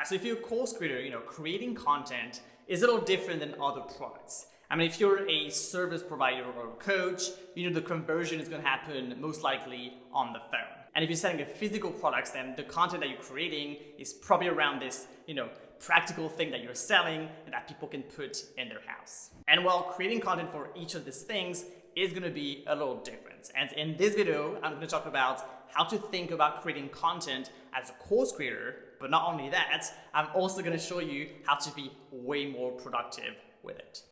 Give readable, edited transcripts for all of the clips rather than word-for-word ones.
So if you're a course creator, creating content is a little different than other products. I mean, if you're a service provider or a coach, the conversion is going to happen most likely on the phone. And if you're selling a physical products, then the content that you're creating is probably around this, practical thing that you're selling and that people can put in their house. And while creating content for each of these things is going to be a little different. And in this video, I'm going to talk about how to think about creating content as a course creator. But not only that, I'm also going to show you how to be way more productive with it.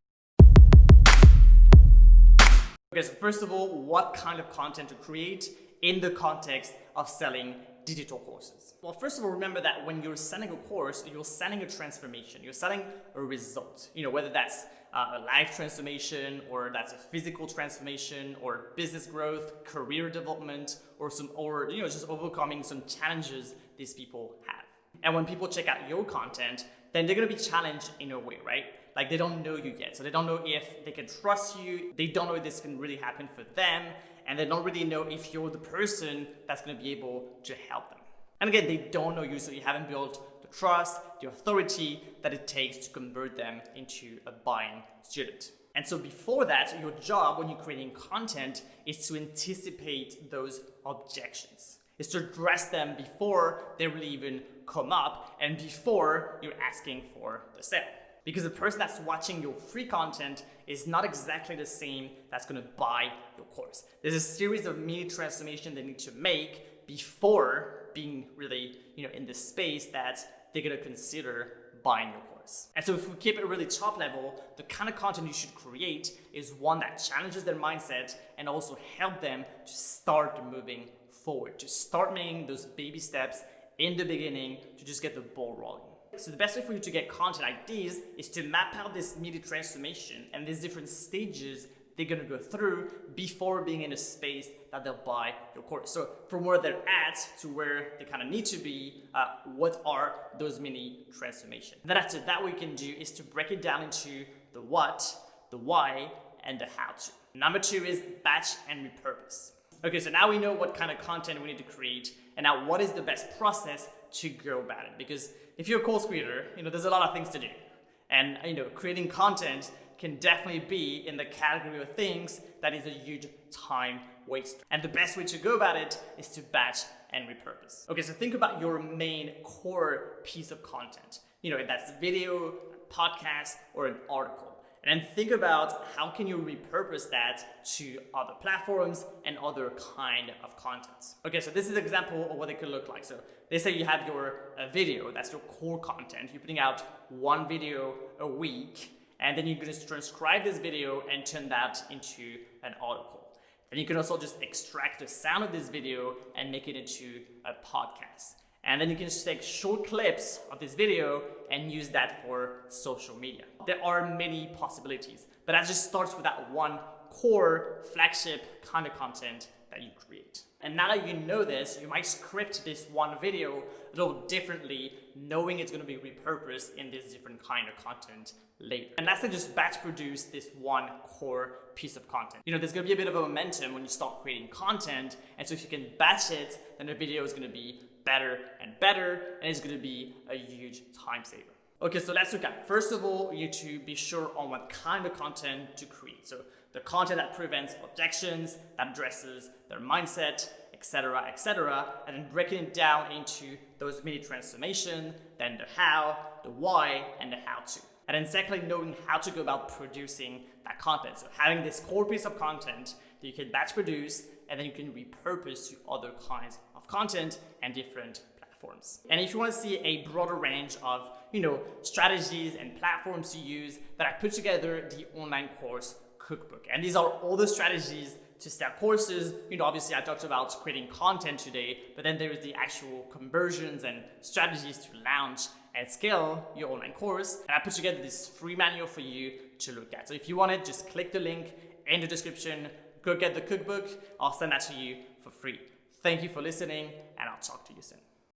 Okay, so first of all, what kind of content to create in the context of selling digital courses? Well, first of all, remember that when you're selling a course, you're selling a transformation. You're selling a result, whether that's a life transformation, or that's a physical transformation, or business growth, career development, or just overcoming some challenges these people have. And when people check out your content, then they're going to be challenged in a way, right? Like they don't know you yet. So they don't know if they can trust you. They don't know if this can really happen for them. And they don't really know if you're the person that's going to be able to help them. And again, they don't know you, so you haven't built the trust, the authority that it takes to convert them into a buying student. And so before that, your job when you're creating content is to anticipate those objections. Is to address them before they really even come up and before you're asking for the sale. Because the person that's watching your free content is not exactly the same that's going to buy your course. There's a series of mini transformations they need to make before being really, in the space that they're going to consider buying your course. And so if we keep it really top level, the kind of content you should create is one that challenges their mindset and also help them to start moving forward, to start making those baby steps in the beginning to just get the ball rolling. So the best way for you to get content like this is to map out this mini transformation and these different stages they're going to go through before being in a space that they'll buy your course. So from where they're at to where they kind of need to be, what are those mini transformations? Then after that, what you can do is to break it down into the what, the why, and the how to. Number 2 is batch and repurpose. Okay, so now we know what kind of content we need to create, and now what is the best process to go about it? Because if you're a course creator, there's a lot of things to do. And, creating content can definitely be in the category of things that is a huge time waste. And the best way to go about it is to batch and repurpose. Okay, so think about your main core piece of content. If that's video, a podcast, or an article. And then think about how can you repurpose that to other platforms and other kind of content. Okay, so this is an example of what it could look like. So let's say you have your video, that's your core content. You're putting out one video a week, and then you're going to transcribe this video and turn that into an article. And you can also just extract the sound of this video and make it into a podcast. And then you can just take short clips of this video and use that for social media. There are many possibilities, but that just starts with that one core flagship kind of content that you create. And now that you know this, you might script this one video a little differently, knowing it's going to be repurposed in this different kind of content later. And that's to just batch produce this one core piece of content. There's going to be a bit of a momentum when you start creating content. And so if you can batch it, then the video is going to be better and better, and it's going to be a huge time saver. Okay, so let's look at, first of all, you need to be sure on what kind of content to create. So the content that prevents objections, that addresses their mindset, etc., and then breaking it down into those mini transformation, then the how, the why, and the how to. And then secondly, knowing how to go about producing that content. So having this core piece of content that you can batch produce, and then you can repurpose to other kinds of content and different platforms. And if you want to see a broader range of, strategies and platforms to use, that I put together the online course cookbook. And these are all the strategies to sell courses. Obviously I talked about creating content today, but then there is the actual conversions and strategies to launch and scale your online course. And I put together this free manual for you to look at. So if you want it, just click the link in the description, go get the cookbook. I'll send that to you for free. Thank you for listening, and I'll talk to you soon.